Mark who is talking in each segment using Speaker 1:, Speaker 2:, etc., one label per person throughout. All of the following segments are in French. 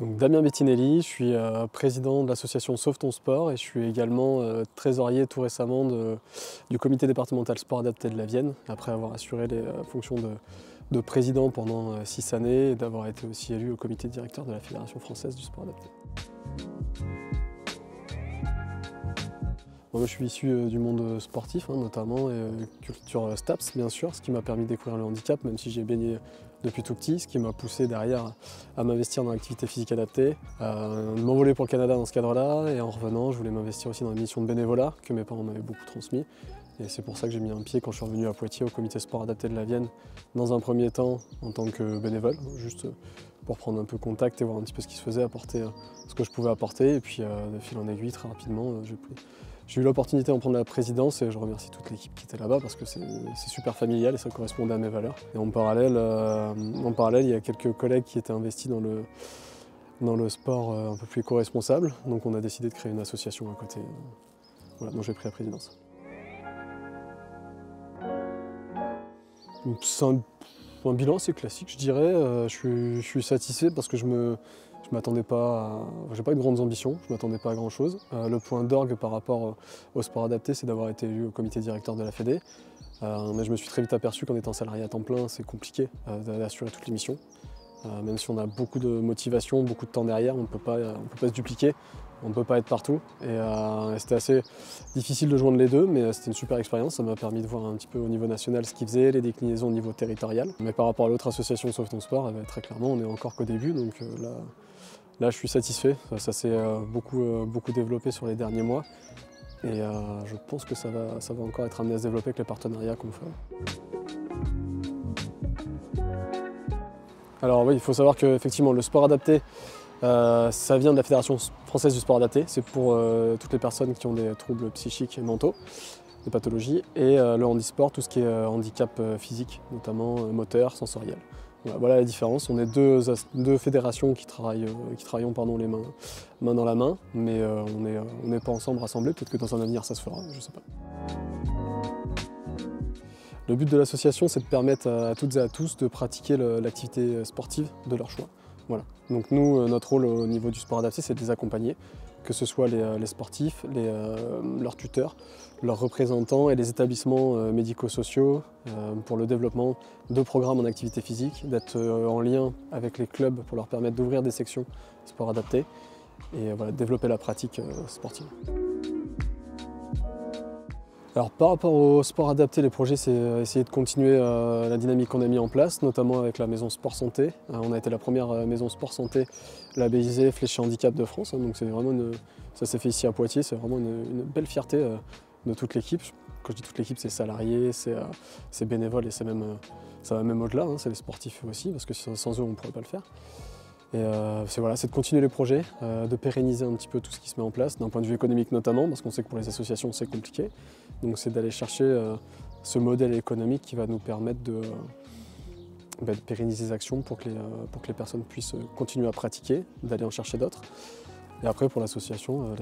Speaker 1: Donc Damien Bettinelli, je suis président de l'association Sauve ton sport et je suis également trésorier tout récemment du comité départemental sport adapté de la Vienne, après avoir assuré les fonctions de président pendant 6 années et d'avoir été aussi élu au comité directeur de la Fédération française du sport adapté. Moi, je suis issu du monde sportif, notamment culture STAPS bien sûr, ce qui m'a permis de découvrir le handicap, même si j'ai baigné depuis tout petit, ce qui m'a poussé derrière à m'investir dans l'activité physique adaptée, de m'envoler pour le Canada dans ce cadre-là, et en revenant, je voulais m'investir aussi dans la mission de bénévolat que mes parents m'avaient beaucoup transmis. Et c'est pour ça que j'ai mis un pied quand je suis revenu à Poitiers au comité sport adapté de la Vienne, dans un premier temps en tant que bénévole, juste pour prendre un peu contact et voir un petit peu ce qui se faisait, apporter ce que je pouvais apporter, et puis de fil en aiguille, très rapidement, j'ai eu l'opportunité d'en prendre la présidence et je remercie toute l'équipe qui était là-bas parce que c'est super familial et ça correspondait à mes valeurs. Et en parallèle, il y a quelques collègues qui étaient investis dans le sport un peu plus éco-responsable, donc on a décidé de créer une association à côté, voilà, dont j'ai pris la présidence. C'est un bilan assez classique, je dirais. Je suis satisfait parce que je m'attendais pas j'ai pas eu de grandes ambitions, je m'attendais pas à grand chose. Le point d'orgue par rapport au sport adapté, c'est d'avoir été élu au comité directeur de la Fédé. Mais je me suis très vite aperçu qu'en étant salarié à temps plein, c'est compliqué d'assurer toutes les missions. Même si on a beaucoup de motivation, beaucoup de temps derrière, on ne peut pas se dupliquer, on ne peut pas être partout. Et c'était assez difficile de joindre les deux, mais c'était une super expérience. Ça m'a permis de voir un petit peu au niveau national ce qu'ils faisaient, les déclinaisons au niveau territorial. Mais par rapport à l'autre association Sauve ton sport, très clairement, on est encore qu'au début, donc là je suis satisfait. Ça s'est beaucoup développé sur les derniers mois. Et je pense que ça va encore être amené à se développer avec les partenariats qu'on fait. Alors oui, il faut savoir qu'effectivement le sport adapté, ça vient de la Fédération française du sport adapté. C'est pour toutes les personnes qui ont des troubles psychiques et mentaux, des pathologies, et le handisport, tout ce qui est handicap physique, notamment moteur, sensoriel. Voilà la différence. On est deux fédérations qui travaillons les main dans la main, mais on n'est pas ensemble rassemblés. Peut-être que dans un avenir ça se fera, je ne sais pas. Le but de l'association, c'est de permettre à toutes et à tous de pratiquer l'activité sportive de leur choix. Voilà. Donc nous, notre rôle au niveau du sport adapté, c'est de les accompagner, que ce soit les sportifs, leurs tuteurs, leurs représentants et les établissements médico-sociaux pour le développement de programmes en activité physique, d'être en lien avec les clubs pour leur permettre d'ouvrir des sections sport adapté et voilà, développer la pratique sportive. Alors par rapport au sport adapté, les projets, c'est essayer de continuer la dynamique qu'on a mis en place, notamment avec la maison Sport Santé. On a été la première maison Sport Santé labellisée Fléché Handicap de France, donc c'est vraiment ça s'est fait ici à Poitiers, c'est vraiment une belle fierté de toute l'équipe. Quand je dis toute l'équipe, c'est salariés, c'est bénévoles et ça va même au-delà, c'est les sportifs aussi, parce que sans eux on ne pourrait pas le faire. Et c'est de continuer les projets, de pérenniser un petit peu tout ce qui se met en place, d'un point de vue économique notamment, parce qu'on sait que pour les associations c'est compliqué. Donc c'est d'aller chercher ce modèle économique qui va nous permettre de pérenniser les actions pour que les personnes puissent continuer à pratiquer, d'aller en chercher d'autres. Et après pour l'association,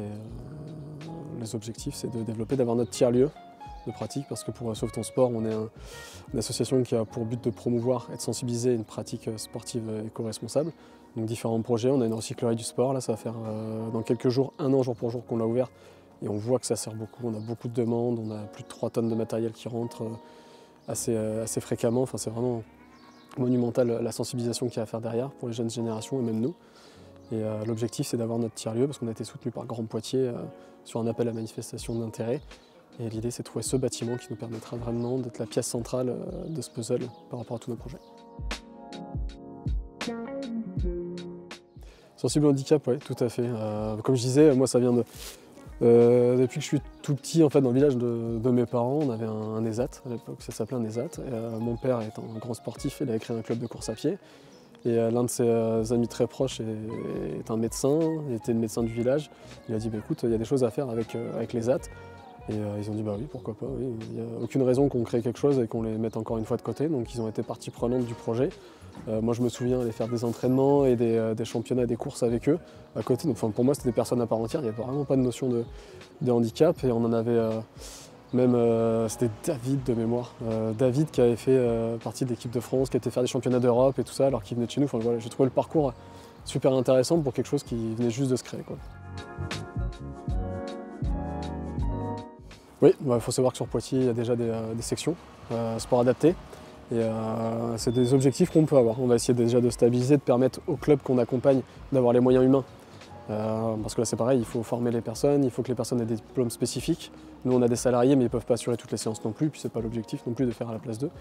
Speaker 1: les objectifs c'est de développer, d'avoir notre tiers-lieu de pratique, parce que pour Sauve ton sport, on est une association qui a pour but de promouvoir et de sensibiliser une pratique sportive éco-responsable. Donc différents projets, on a une recyclerie du sport, là ça va faire dans quelques jours, 1 an jour pour jour qu'on l'a ouvert, et on voit que ça sert beaucoup, on a beaucoup de demandes, on a plus de 3 tonnes de matériel qui rentrent assez fréquemment, enfin c'est vraiment monumental la sensibilisation qu'il y a à faire derrière pour les jeunes générations et même nous. Et l'objectif c'est d'avoir notre tiers-lieu, parce qu'on a été soutenu par Grand Poitiers sur un appel à manifestation d'intérêt. Et l'idée, c'est de trouver ce bâtiment qui nous permettra vraiment d'être la pièce centrale de ce puzzle par rapport à tous nos projets. Sensible au handicap, oui, tout à fait. Comme je disais, moi, ça vient depuis que je suis tout petit, en fait, dans le village de mes parents, on avait un ESAT à l'époque, ça s'appelait un ESAT. Mon père étant un grand sportif, il avait créé un club de course à pied. Et l'un de ses amis très proches est un médecin, il était le médecin du village. Il a dit, écoute, il y a des choses à faire avec l'ESAT. Et ils ont dit oui, pourquoi pas, oui. Il n'y a aucune raison qu'on crée quelque chose et qu'on les mette encore une fois de côté, donc ils ont été partie prenante du projet. Moi je me souviens aller faire des entraînements et des championnats, des courses avec eux à côté, donc pour moi c'était des personnes à part entière, il n'y avait vraiment pas de notion de handicap, et on en avait c'était David de mémoire, David qui avait fait partie de l'équipe de France, qui était faire des championnats d'Europe et tout ça alors qu'il venait de chez nous. Enfin, voilà, j'ai trouvé le parcours super intéressant pour quelque chose qui venait juste de se créer, quoi. Oui, il faut savoir que sur Poitiers, il y a déjà des sections sport adapté. Et c'est des objectifs qu'on peut avoir. On va essayer déjà de stabiliser, de permettre aux clubs qu'on accompagne d'avoir les moyens humains. Parce que là c'est pareil, il faut former les personnes, il faut que les personnes aient des diplômes spécifiques. Nous on a des salariés mais ils ne peuvent pas assurer toutes les séances non plus, puis c'est pas l'objectif non plus de faire à la place d'eux.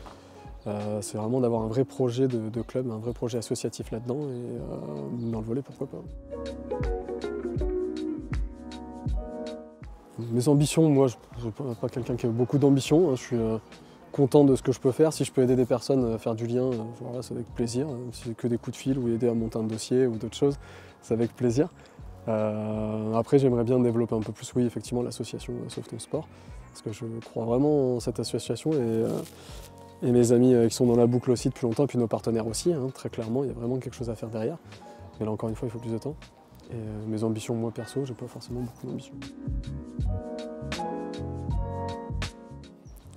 Speaker 1: C'est vraiment d'avoir un vrai projet de club, un vrai projet associatif là-dedans et dans le volley pourquoi pas. Mes ambitions, moi je ne suis pas quelqu'un qui a beaucoup d'ambition, hein. Je suis content de ce que je peux faire. Si je peux aider des personnes à faire du lien, voilà, c'est avec plaisir. Si c'est que des coups de fil ou aider à monter un dossier ou d'autres choses, c'est avec plaisir. Après, j'aimerais bien développer un peu plus, oui, effectivement, l'association Sauve ton sport, parce que je crois vraiment en cette association et mes amis qui sont dans la boucle aussi depuis longtemps, et puis nos partenaires aussi, hein, très clairement, il y a vraiment quelque chose à faire derrière. Mais là, encore une fois, il faut plus de temps. Et mes ambitions, moi perso, j'ai pas forcément beaucoup d'ambitions.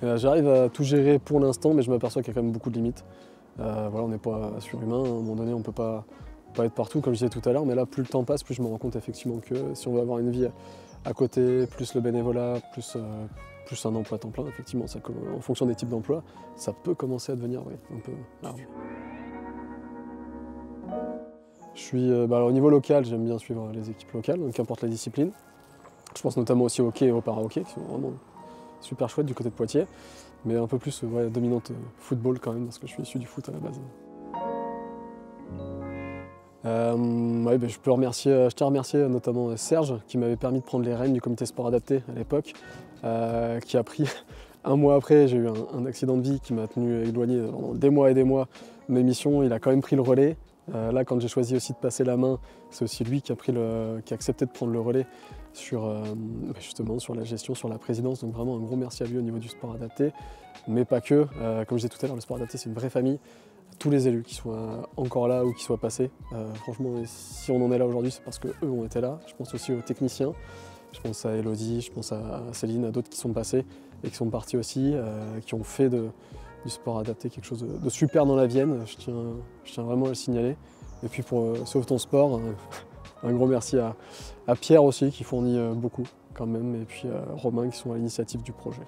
Speaker 1: J'arrive à tout gérer pour l'instant, mais je m'aperçois qu'il y a quand même beaucoup de limites. Voilà, on n'est pas surhumain, à un moment donné on ne peut pas être partout comme je disais tout à l'heure, mais là plus le temps passe, plus je me rends compte effectivement que si on veut avoir une vie à côté, plus le bénévolat, plus un emploi à temps plein, effectivement, en fonction des types d'emplois, ça peut commencer à devenir un peu large. Je suis, alors, au niveau local, j'aime bien suivre les équipes locales, donc qu'importe la discipline. Je pense notamment aussi au hockey et au para-hockey, qui sont vraiment super chouettes du côté de Poitiers, mais un peu plus dominante football quand même, parce que je suis issu du foot à la base. Je tiens à remercier notamment Serge qui m'avait permis de prendre les rênes du comité sport adapté à l'époque, qui a pris un mois après, j'ai eu un accident de vie qui m'a tenu éloigné pendant des mois et des mois de mes missions. Il a quand même pris le relais. Là, quand j'ai choisi aussi de passer la main, c'est aussi lui qui a accepté de prendre le relais justement sur la gestion, sur la présidence. Donc vraiment un gros merci à lui au niveau du sport adapté, mais pas que. Comme je disais tout à l'heure, le sport adapté c'est une vraie famille. Tous les élus qui soient encore là ou qui soient passés, franchement, si on en est là aujourd'hui, c'est parce qu'eux ont été là. Je pense aussi aux techniciens, je pense à Elodie, je pense à Céline, à d'autres qui sont passés et qui sont partis aussi, qui ont fait du sport adapté quelque chose de super dans la Vienne. Je tiens vraiment à le signaler. Et puis pour Sauve ton sport, un gros merci à Pierre aussi qui fournit beaucoup quand même, et puis Romain qui sont à l'initiative du projet.